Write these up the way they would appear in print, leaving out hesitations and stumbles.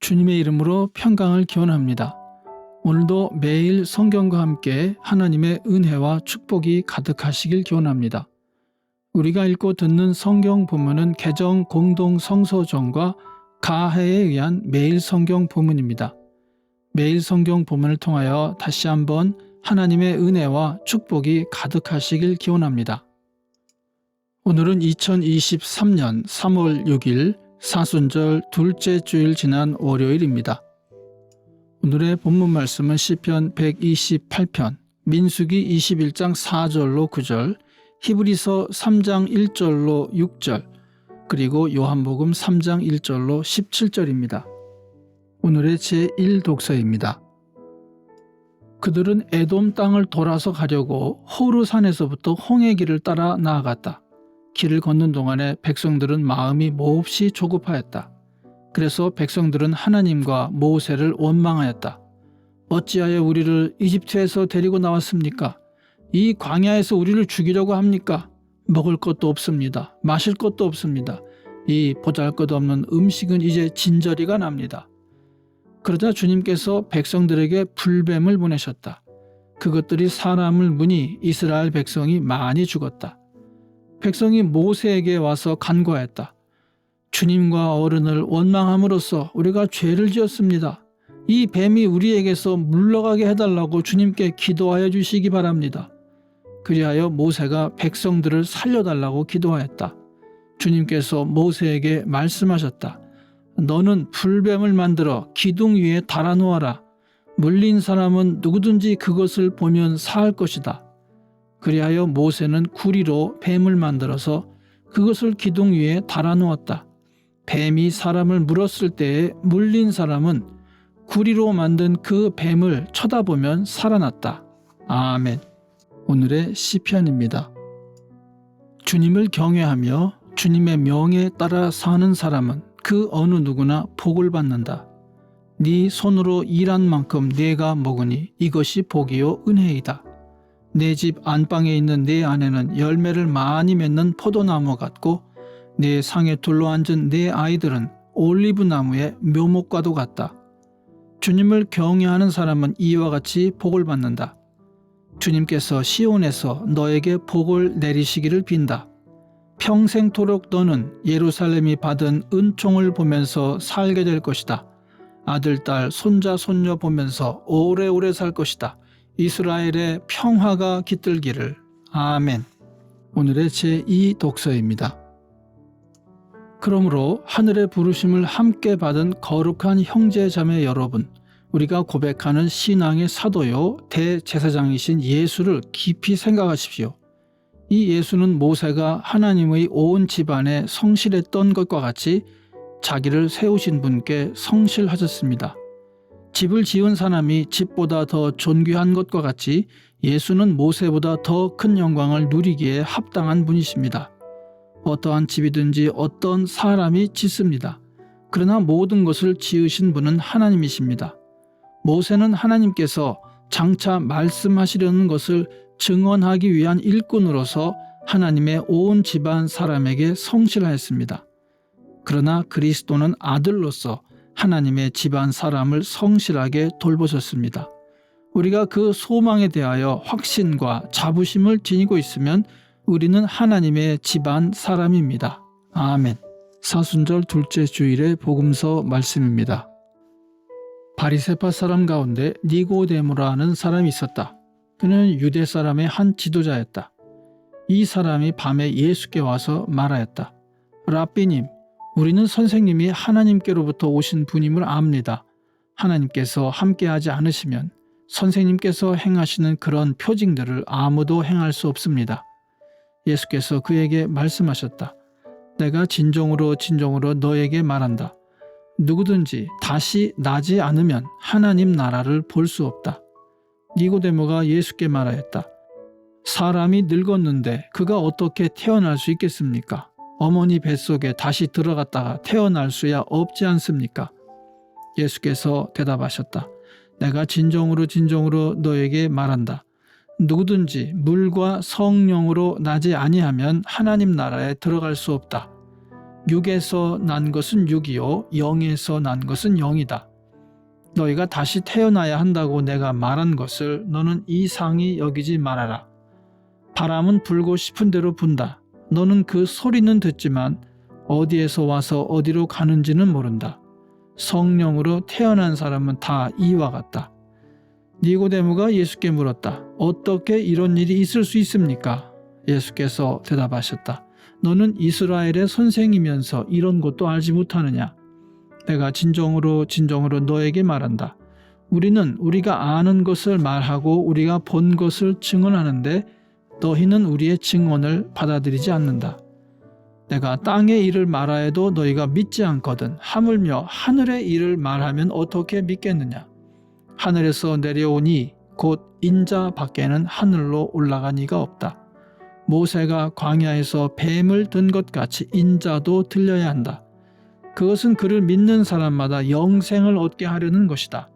주님의 이름으로 평강을 기원합니다. 오늘도 매일 성경과 함께 하나님의 은혜와 축복이 가득하시길 기원합니다. 우리가 읽고 듣는 성경 본문은 개정 공동 성서전과 가해에 의한 매일 성경 본문입니다. 매일 성경 본문을 통하여 다시 한번 하나님의 은혜와 축복이 가득하시길 기원합니다. 오늘은 2023년 3월 6일 사순절 둘째 주일 지난 월요일입니다. 오늘의 본문 말씀은 시편 128편, 민수기 21장 4절로 9절, 히브리서 3장 1절로 6절, 그리고 요한복음 3장 1절로 17절입니다. 오늘의 제1독서입니다. 그들은 에돔 땅을 돌아서 가려고 호르산에서부터 홍해 길을 따라 나아갔다. 길을 걷는 동안에 백성들은 마음이 몹시 조급하였다. 그래서 백성들은 하나님과 모세를 원망하였다. 어찌하여 우리를 이집트에서 데리고 나왔습니까? 이 광야에서 우리를 죽이려고 합니까? 먹을 것도 없습니다. 마실 것도 없습니다. 이 보잘것없는 음식은 이제 진저리가 납니다. 그러자 주님께서 백성들에게 불뱀을 보내셨다. 그것들이 사람을 무니 이스라엘 백성이 많이 죽었다. 백성이 모세에게 와서 간구하였다. 주님과 어른을 원망함으로써 우리가 죄를 지었습니다. 이 뱀이 우리에게서 물러가게 해달라고 주님께 기도하여 주시기 바랍니다. 그리하여 모세가 백성들을 살려달라고 기도하였다. 주님께서 모세에게 말씀하셨다. 너는 불뱀을 만들어 기둥 위에 달아놓아라. 물린 사람은 누구든지 그것을 보면 사할 것이다. 그리하여 모세는 구리로 뱀을 만들어서 그것을 기둥 위에 달아놓았다. 뱀이 사람을 물었을 때에 물린 사람은 구리로 만든 그 뱀을 쳐다보면 살아났다. 아멘. 오늘의 시편입니다. 주님을 경외하며 주님의 명에 따라 사는 사람은 그 어느 누구나 복을 받는다. 네 손으로 일한 만큼 네가 먹으니 이것이 복이요 은혜이다. 내 집 안방에 있는 내 아내는 열매를 많이 맺는 포도나무 같고 내 상에 둘러앉은 내 아이들은 올리브나무의 묘목과도 같다. 주님을 경외하는 사람은 이와 같이 복을 받는다. 주님께서 시온에서 너에게 복을 내리시기를 빈다. 평생토록 너는 예루살렘이 받은 은총을 보면서 살게 될 것이다. 아들, 딸, 손자, 손녀 보면서 오래오래 살 것이다. 이스라엘의 평화가 깃들기를. 아멘. 오늘의 제2독서입니다. 그러므로 하늘의 부르심을 함께 받은 거룩한 형제 자매 여러분, 우리가 고백하는 신앙의 사도요 대제사장이신 예수를 깊이 생각하십시오. 이 예수는 모세가 하나님의 온 집안에 성실했던 것과 같이 자기를 세우신 분께 성실하셨습니다. 집을 지은 사람이 집보다 더 존귀한 것과 같이 예수는 모세보다 더 큰 영광을 누리기에 합당한 분이십니다. 어떠한 집이든지 어떤 사람이 짓습니다. 그러나 모든 것을 지으신 분은 하나님이십니다. 모세는 하나님께서 장차 말씀하시려는 것을 증언하기 위한 일꾼으로서 하나님의 온 집안 사람에게 성실하였습니다. 그러나 그리스도는 아들로서 하나님의 집안 사람을 성실하게 돌보셨습니다. 우리가 그 소망에 대하여 확신과 자부심을 지니고 있으면 우리는 하나님의 집안 사람입니다. 아멘. 사순절 둘째 주일의 복음서 말씀입니다. 바리새파 사람 가운데 니고데모라 하는 사람이 있었다. 그는 유대 사람의 한 지도자였다. 이 사람이 밤에 예수께 와서 말하였다. 랍비님, 우리는 선생님이 하나님께로부터 오신 분임을 압니다. 하나님께서 함께하지 않으시면 선생님께서 행하시는 그런 표징들을 아무도 행할 수 없습니다. 예수께서 그에게 말씀하셨다. 내가 진정으로 너에게 말한다. 누구든지 다시 나지 않으면 하나님 나라를 볼 수 없다. 니고데모가 예수께 말하였다. 사람이 늙었는데 그가 어떻게 태어날 수 있겠습니까? 어머니 뱃속에 다시 들어갔다가 태어날 수야 없지 않습니까? 예수께서 대답하셨다. 내가 진정으로 너에게 말한다. 누구든지 물과 성령으로 나지 아니하면 하나님 나라에 들어갈 수 없다. 육에서 난 것은 육이요 영에서 난 것은 영이다. 너희가 다시 태어나야 한다고 내가 말한 것을 너는 이상히 여기지 말아라. 바람은 불고 싶은 대로 분다. 너는 그 소리는 듣지만 어디에서 와서 어디로 가는지는 모른다. 성령으로 태어난 사람은 다 이와 같다. 니고데모가 예수께 물었다. 어떻게 이런 일이 있을 수 있습니까? 예수께서 대답하셨다. 너는 이스라엘의 선생이면서 이런 것도 알지 못하느냐? 내가 진정으로 너에게 말한다. 우리는 우리가 아는 것을 말하고 우리가 본 것을 증언하는데 너희는 우리의 증언을 받아들이지 않는다. 내가 땅의 일을 말하여도 너희가 믿지 않거든 하물며 하늘의 일을 말하면 어떻게 믿겠느냐? 하늘에서 내려오니 곧 인자 밖에는 하늘로 올라간 이가 없다. 모세가 광야에서 뱀을 든 것 같이 인자도 들려야 한다. 그것은 그를 믿는 사람마다 영생을 얻게 하려는 것이다.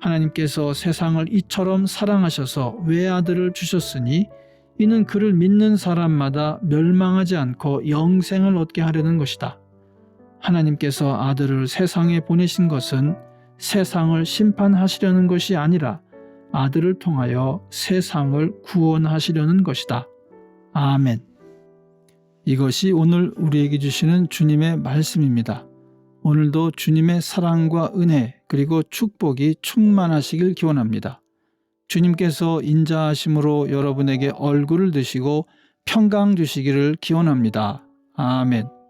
하나님께서 세상을 이처럼 사랑하셔서 외아들을 주셨으니 이는 그를 믿는 사람마다 멸망하지 않고 영생을 얻게 하려는 것이다. 하나님께서 아들을 세상에 보내신 것은 세상을 심판하시려는 것이 아니라 아들을 통하여 세상을 구원하시려는 것이다. 아멘. 이것이 오늘 우리에게 주시는 주님의 말씀입니다. 오늘도 주님의 사랑과 은혜 그리고 축복이 충만하시길 기원합니다. 주님께서 인자하심으로 여러분에게 얼굴을 드시고 평강 주시기를 기원합니다. 아멘.